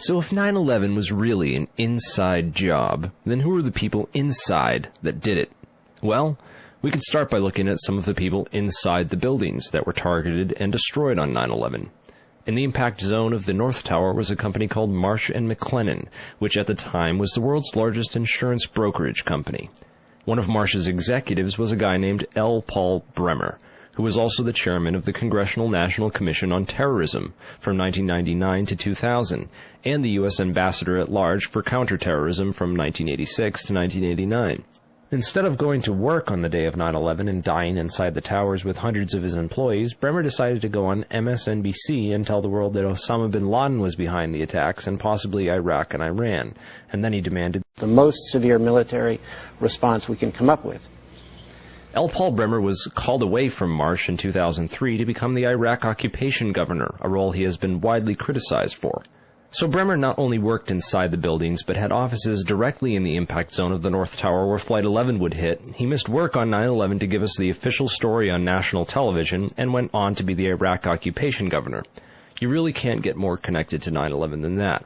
So if 9/11 was really an inside job, then who are the people inside that did it? Well, we could start by looking at some of the people inside the buildings that were targeted and destroyed on 9/11. In the impact zone of the North Tower was a company called Marsh & McLennan, which at the time was the world's largest insurance brokerage company. One of Marsh's executives was a guy named L. Paul Bremer, who was also the chairman of the Congressional National Commission on Terrorism from 1999 to 2000, and the U.S. ambassador at large for counterterrorism from 1986 to 1989. Instead of going to work on the day of 9/11 and dying inside the towers with hundreds of his employees, Bremer decided to go on MSNBC and tell the world that Osama bin Laden was behind the attacks and possibly Iraq and Iran. And then he demanded the most severe military response we can come up with. L. Paul Bremer was called away from Marsh in 2003 to become the Iraq occupation governor, a role he has been widely criticized for. So Bremer not only worked inside the buildings, but had offices directly in the impact zone of the North Tower where Flight 11 would hit. He missed work on 9/11 to give us the official story on national television, and went on to be the Iraq occupation governor. You really can't get more connected to 9/11 than that.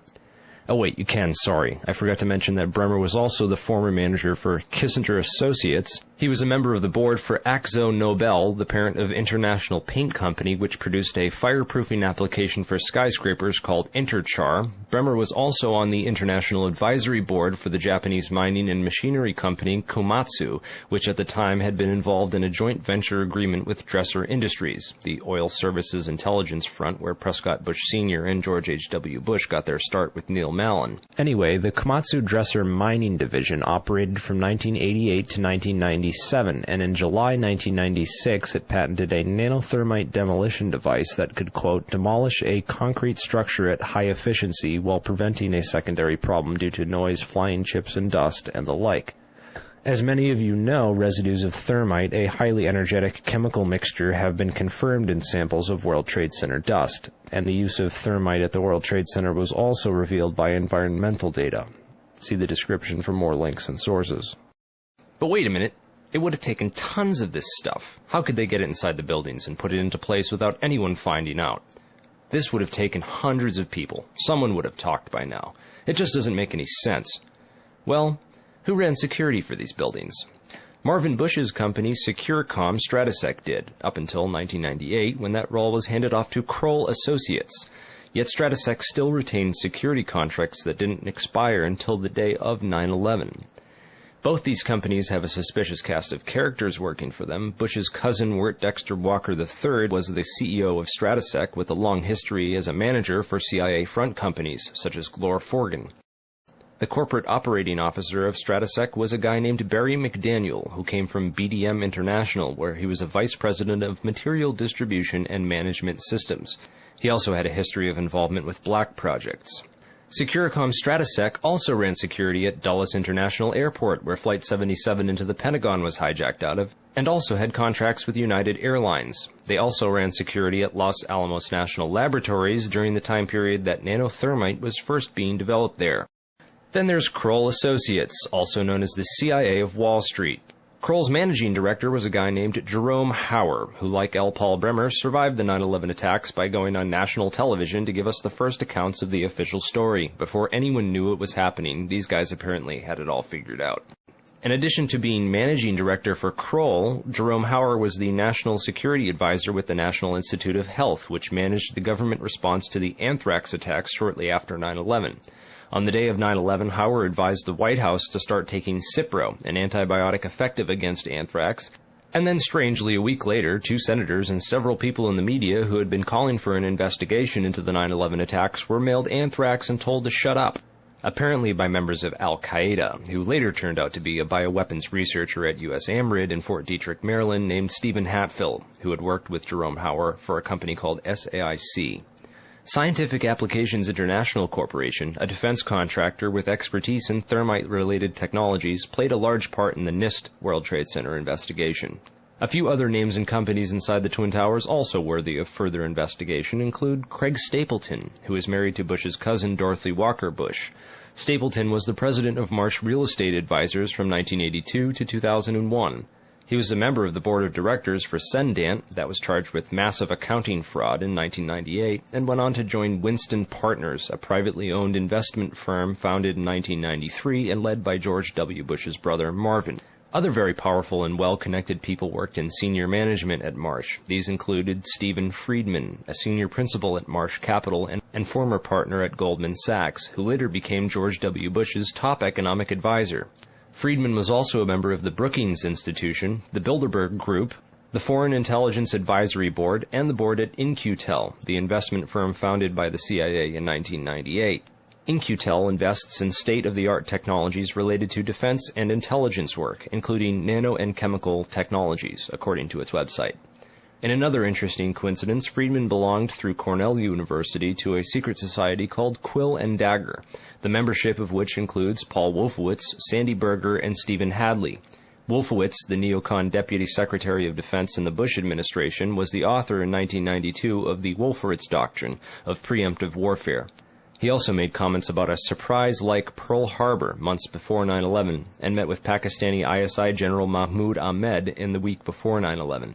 Oh wait, you can, sorry. I forgot to mention that Bremer was also the former manager for Kissinger Associates. He was a member of the board for Akzo Nobel, the parent of International Paint Company, which produced a fireproofing application for skyscrapers called Interchar. Bremer was also on the International Advisory Board for the Japanese mining and machinery company Komatsu, which at the time had been involved in a joint venture agreement with Dresser Industries, the oil services intelligence front where Prescott Bush Sr. and George H.W. Bush got their start with Neil Mallon. Anyway, the Komatsu Dresser mining division operated from 1988 to 1997, and in July 1996 it patented a nanothermite demolition device that could, quote, demolish a concrete structure at high efficiency while preventing a secondary problem due to noise, flying chips and dust, and the like. As many of you know, residues of thermite, a highly energetic chemical mixture, have been confirmed in samples of World Trade Center dust, and the use of thermite at the World Trade Center was also revealed by environmental data. See the description for more links and sources. But wait a minute. It would have taken tons of this stuff. How could they get it inside the buildings and put it into place without anyone finding out? This would have taken hundreds of people. Someone would have talked by now. It just doesn't make any sense. Well, who ran security for these buildings? Marvin Bush's company Securacom Stratesec did, up until 1998, when that role was handed off to Kroll Associates. Yet Stratesec still retained security contracts that didn't expire until the day of 9/11. Both these companies have a suspicious cast of characters working for them. Bush's cousin, Wirt Dexter Walker III, was the CEO of Stratesec with a long history as a manager for CIA front companies, such as Glor Forgan. The corporate operating officer of Stratesec was a guy named Barry McDaniel, who came from BDM International, where he was a vice president of material distribution and management systems. He also had a history of involvement with black projects. Securacom Stratesec also ran security at Dulles International Airport, where Flight 77 into the Pentagon was hijacked out of, and also had contracts with United Airlines. They also ran security at Los Alamos National Laboratories during the time period that nanothermite was first being developed there. Then there's Kroll Associates, also known as the CIA of Wall Street. Kroll's managing director was a guy named Jerome Hauer, who, like L. Paul Bremer, survived the 9/11 attacks by going on national television to give us the first accounts of the official story. Before anyone knew it was happening, these guys apparently had it all figured out. In addition to being managing director for Kroll, Jerome Hauer was the national security advisor with the National Institute of Health, which managed the government response to the anthrax attacks shortly after 9/11. On the day of 9/11, Hauer advised the White House to start taking Cipro, an antibiotic effective against anthrax, and then strangely a week later, 2 senators and several people in the media who had been calling for an investigation into the 9/11 attacks were mailed anthrax and told to shut up, apparently by members of Al-Qaeda, who later turned out to be a bioweapons researcher at U.S. AMRID in Fort Detrick, Maryland, named Stephen Hatfill, who had worked with Jerome Hauer for a company called SAIC. Scientific Applications International Corporation, a defense contractor with expertise in thermite-related technologies, played a large part in the NIST World Trade Center investigation. A few other names and companies inside the Twin Towers also worthy of further investigation include Craig Stapleton, who is married to Bush's cousin Dorothy Walker Bush. Stapleton was the president of Marsh Real Estate Advisors from 1982 to 2001. He was a member of the board of directors for Cendant, that was charged with massive accounting fraud in 1998, and went on to join Winston Partners, a privately owned investment firm founded in 1993 and led by George W. Bush's brother, Marvin. Other very powerful and well-connected people worked in senior management at Marsh. These included Stephen Friedman, a senior principal at Marsh Capital and former partner at Goldman Sachs, who later became George W. Bush's top economic advisor. Friedman was also a member of the Brookings Institution, the Bilderberg Group, the Foreign Intelligence Advisory Board, and the board at In-Q-Tel, the investment firm founded by the CIA in 1998. In-Q-Tel invests in state-of-the-art technologies related to defense and intelligence work, including nano and chemical technologies, according to its website. In another interesting coincidence, Friedman belonged through Cornell University to a secret society called Quill and Dagger, the membership of which includes Paul Wolfowitz, Sandy Berger, and Stephen Hadley. Wolfowitz, the neocon Deputy Secretary of Defense in the Bush administration, was the author in 1992 of the Wolfowitz Doctrine of preemptive warfare. He also made comments about a surprise-like Pearl Harbor months before 9/11 and met with Pakistani ISI General Mahmoud Ahmed in the week before 9/11.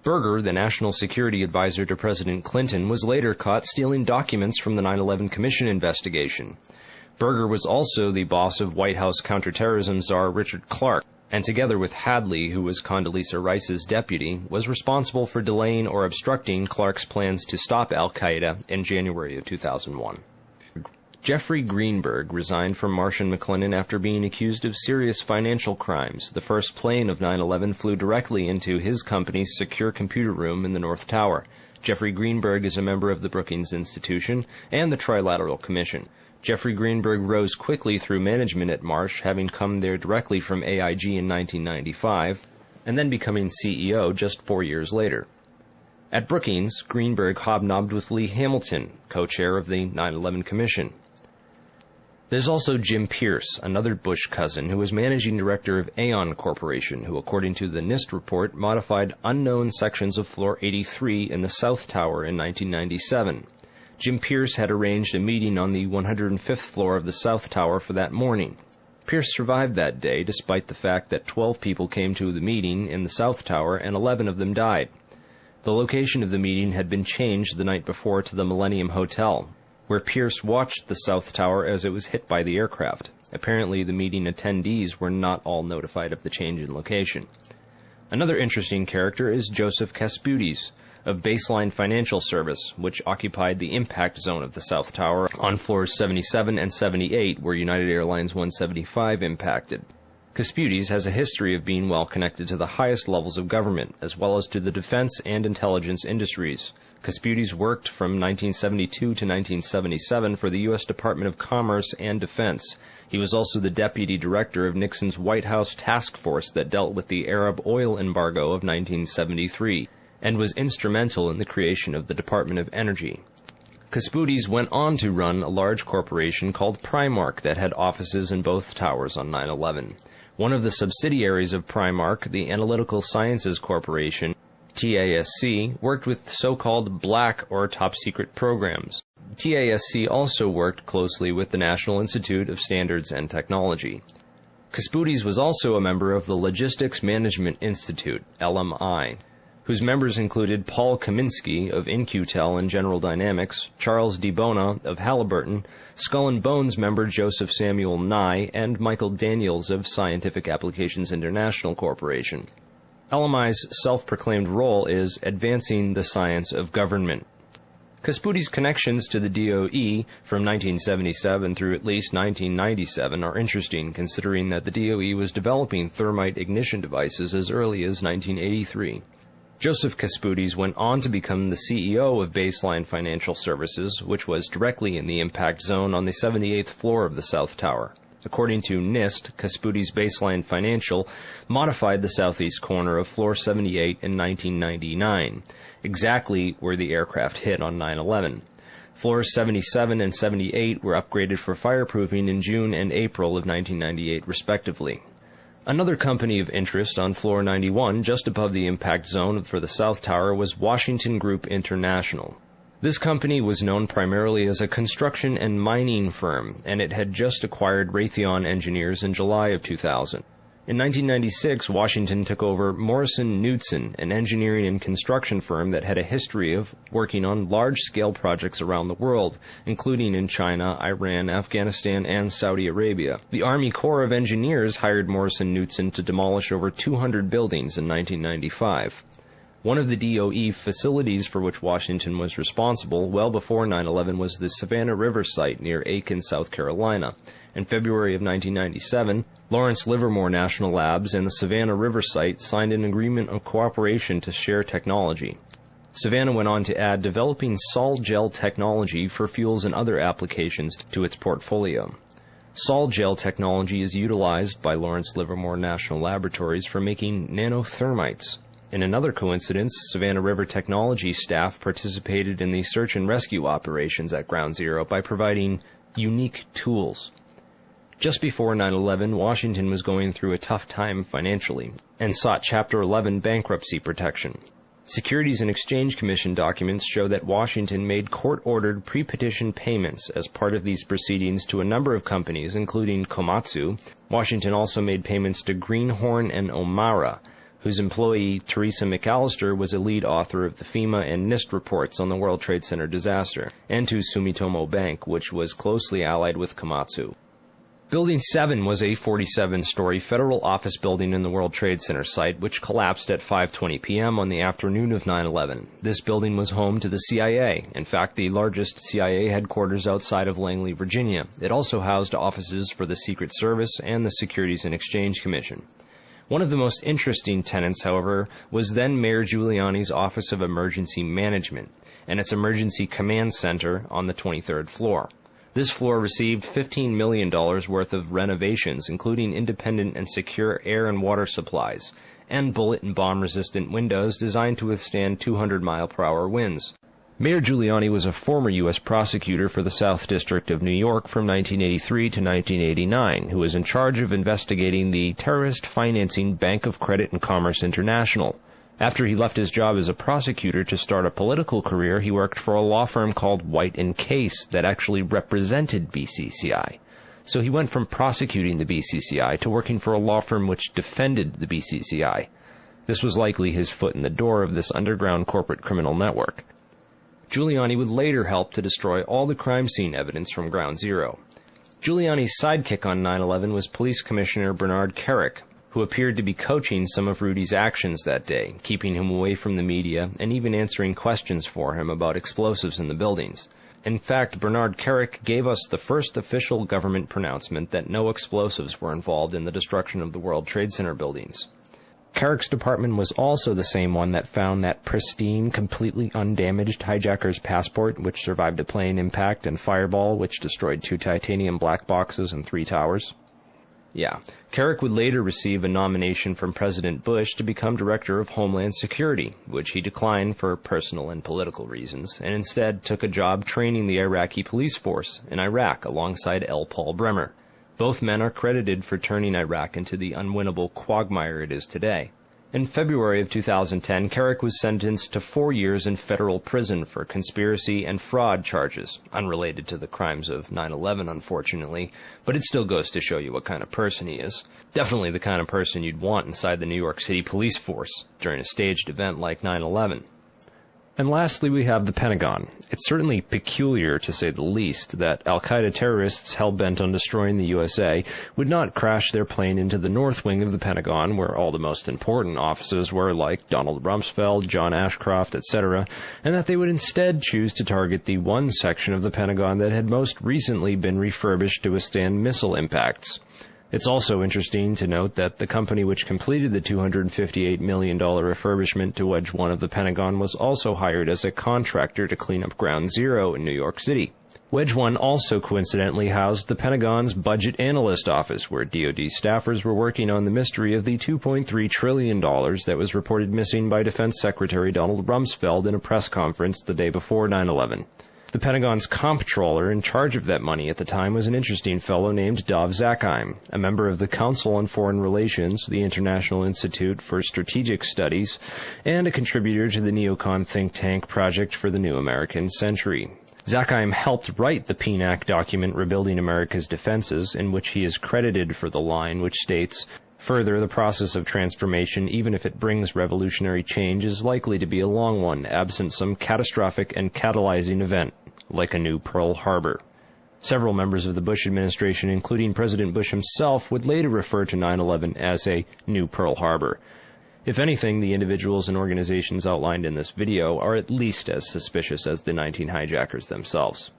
Berger, the national security advisor to President Clinton, was later caught stealing documents from the 9/11 Commission investigation. Berger was also the boss of White House counterterrorism czar Richard Clarke, and together with Hadley, who was Condoleezza Rice's deputy, was responsible for delaying or obstructing Clarke's plans to stop al-Qaeda in January of 2001. Jeffrey Greenberg resigned from Marsh & McLennan after being accused of serious financial crimes. The first plane of 9/11 flew directly into his company's secure computer room in the North Tower. Jeffrey Greenberg is a member of the Brookings Institution and the Trilateral Commission. Jeffrey Greenberg rose quickly through management at Marsh, having come there directly from AIG in 1995, and then becoming CEO just 4 years later. At Brookings, Greenberg hobnobbed with Lee Hamilton, co-chair of the 9/11 Commission. There's also Jim Pierce, another Bush cousin, who was managing director of Aon Corporation, who, according to the NIST report, modified unknown sections of Floor 83 in the South Tower in 1997. Jim Pierce had arranged a meeting on the 105th floor of the South Tower for that morning. Pierce survived that day, despite the fact that 12 people came to the meeting in the South Tower and 11 of them died. The location of the meeting had been changed the night before to the Millennium Hotel, where Pierce watched the South Tower as it was hit by the aircraft. Apparently, the meeting attendees were not all notified of the change in location. Another interesting character is Joseph Kasputis, of Baseline Financial Service, which occupied the impact zone of the South Tower on floors 77 and 78, where United Airlines 175 impacted. Kasputis has a history of being well connected to the highest levels of government, as well as to the defense and intelligence industries. Kasputis worked from 1972 to 1977 for the U.S. Department of Commerce and Defense. He was also the deputy director of Nixon's White House task force that dealt with the Arab oil embargo of 1973, and was instrumental in the creation of the Department of Energy. Kasputis went on to run a large corporation called Primark that had offices in both towers on 9/11. One of the subsidiaries of Primark, the Analytical Sciences Corporation, TASC, worked with so-called black or top-secret programs. TASC also worked closely with the National Institute of Standards and Technology. Kasputis was also a member of the Logistics Management Institute, LMI, whose members included Paul Kaminsky of In-Q-Tel and General Dynamics, Charles DiBona of Halliburton, Skull and Bones member Joseph Samuel Nye, and Michael Daniels of Scientific Applications International Corporation. LMI's self-proclaimed role is advancing the science of government. Kasputis' connections to the DOE from 1977 through at least 1997 are interesting, considering that the DOE was developing thermite ignition devices as early as 1983. Joseph Kasputis went on to become the CEO of Baseline Financial Services, which was directly in the impact zone on the 78th floor of the South Tower. According to NIST, Kasputis' Baseline Financial modified the southeast corner of Floor 78 in 1999, exactly where the aircraft hit on 9/11. Floors 77 and 78 were upgraded for fireproofing in June and April of 1998, respectively. Another company of interest on Floor 91, just above the impact zone for the South Tower, was Washington Group International. This company was known primarily as a construction and mining firm, and it had just acquired Raytheon Engineers in July of 2000. In 1996, Washington took over Morrison Knudsen, an engineering and construction firm that had a history of working on large-scale projects around the world, including in China, Iran, Afghanistan, and Saudi Arabia. The Army Corps of Engineers hired Morrison Knudsen to demolish over 200 buildings in 1995. One of the DOE facilities for which Washington was responsible well before 9/11 was the Savannah River site near Aiken, South Carolina. In February of 1997, Lawrence Livermore National Labs and the Savannah River site signed an agreement of cooperation to share technology. Savannah went on to add developing sol gel technology for fuels and other applications to its portfolio. Sol gel technology is utilized by Lawrence Livermore National Laboratories for making nanothermites. In another coincidence, Savannah River Technology staff participated in the search and rescue operations at Ground Zero by providing unique tools. Just before 9/11, Washington was going through a tough time financially and sought Chapter 11 bankruptcy protection. Securities and Exchange Commission documents show that Washington made court-ordered pre-petition payments as part of these proceedings to a number of companies, including Komatsu. Washington also made payments to Greenhorn and Omara, whose employee, Teresa McAllister, was a lead author of the FEMA and NIST reports on the World Trade Center disaster, and to Sumitomo Bank, which was closely allied with Komatsu. Building 7 was a 47-story federal office building in the World Trade Center site, which collapsed at 5:20 p.m. on the afternoon of 9/11. This building was home to the CIA, in fact, the largest CIA headquarters outside of Langley, Virginia. It also housed offices for the Secret Service and the Securities and Exchange Commission. One of the most interesting tenants, however, was then Mayor Giuliani's Office of Emergency Management and its Emergency Command Center on the 23rd floor. This floor received $15 million worth of renovations, including independent and secure air and water supplies, and bullet and bomb-resistant windows designed to withstand 200-mile-per-hour winds. Mayor Giuliani was a former U.S. prosecutor for the South District of New York from 1983 to 1989, who was in charge of investigating the terrorist financing Bank of Credit and Commerce International. After he left his job as a prosecutor to start a political career, he worked for a law firm called White & Case that actually represented BCCI. So he went from prosecuting the BCCI to working for a law firm which defended the BCCI. This was likely his foot in the door of this underground corporate criminal network. Giuliani would later help to destroy all the crime scene evidence from Ground Zero. Giuliani's sidekick on 9/11 was Police Commissioner Bernard Kerik, who appeared to be coaching some of Rudy's actions that day, keeping him away from the media and even answering questions for him about explosives in the buildings. In fact, Bernard Kerik gave us the first official government pronouncement that no explosives were involved in the destruction of the World Trade Center buildings. Kerik's department was also the same one that found that pristine, completely undamaged hijacker's passport, which survived a plane impact, and Fireball, which destroyed 2 titanium black boxes and 3 towers. Yeah, Kerik would later receive a nomination from President Bush to become Director of Homeland Security, which he declined for personal and political reasons, and instead took a job training the Iraqi police force in Iraq alongside L. Paul Bremer. Both men are credited for turning Iraq into the unwinnable quagmire it is today. In February of 2010, Kerik was sentenced to 4 years in federal prison for conspiracy and fraud charges, unrelated to the crimes of 9/11, unfortunately, but it still goes to show you what kind of person he is. Definitely the kind of person you'd want inside the New York City police force during a staged event like 9/11. And lastly, we have the Pentagon. It's certainly peculiar, to say the least, that al-Qaeda terrorists hell-bent on destroying the USA would not crash their plane into the north wing of the Pentagon, where all the most important offices were, like Donald Rumsfeld, John Ashcroft, etc., and that they would instead choose to target the one section of the Pentagon that had most recently been refurbished to withstand missile impacts. It's also interesting to note that the company which completed the $258 million refurbishment to Wedge 1 of the Pentagon was also hired as a contractor to clean up Ground Zero in New York City. Wedge 1 also coincidentally housed the Pentagon's Budget Analyst Office, where DoD staffers were working on the mystery of the $2.3 trillion that was reported missing by Defense Secretary Donald Rumsfeld in a press conference the day before 9/11. The Pentagon's comptroller in charge of that money at the time was an interesting fellow named Dov Zakheim, a member of the Council on Foreign Relations, the International Institute for Strategic Studies, and a contributor to the neocon think tank Project for the New American Century. Zakheim helped write the PNAC document Rebuilding America's Defenses, in which he is credited for the line which states, Further, the process of transformation, even if it brings revolutionary change, is likely to be a long one, absent some catastrophic and catalyzing event, like a new Pearl Harbor. Several members of the Bush administration, including President Bush himself, would later refer to 9/11 as a new Pearl Harbor. If anything, the individuals and organizations outlined in this video are at least as suspicious as the 19 hijackers themselves.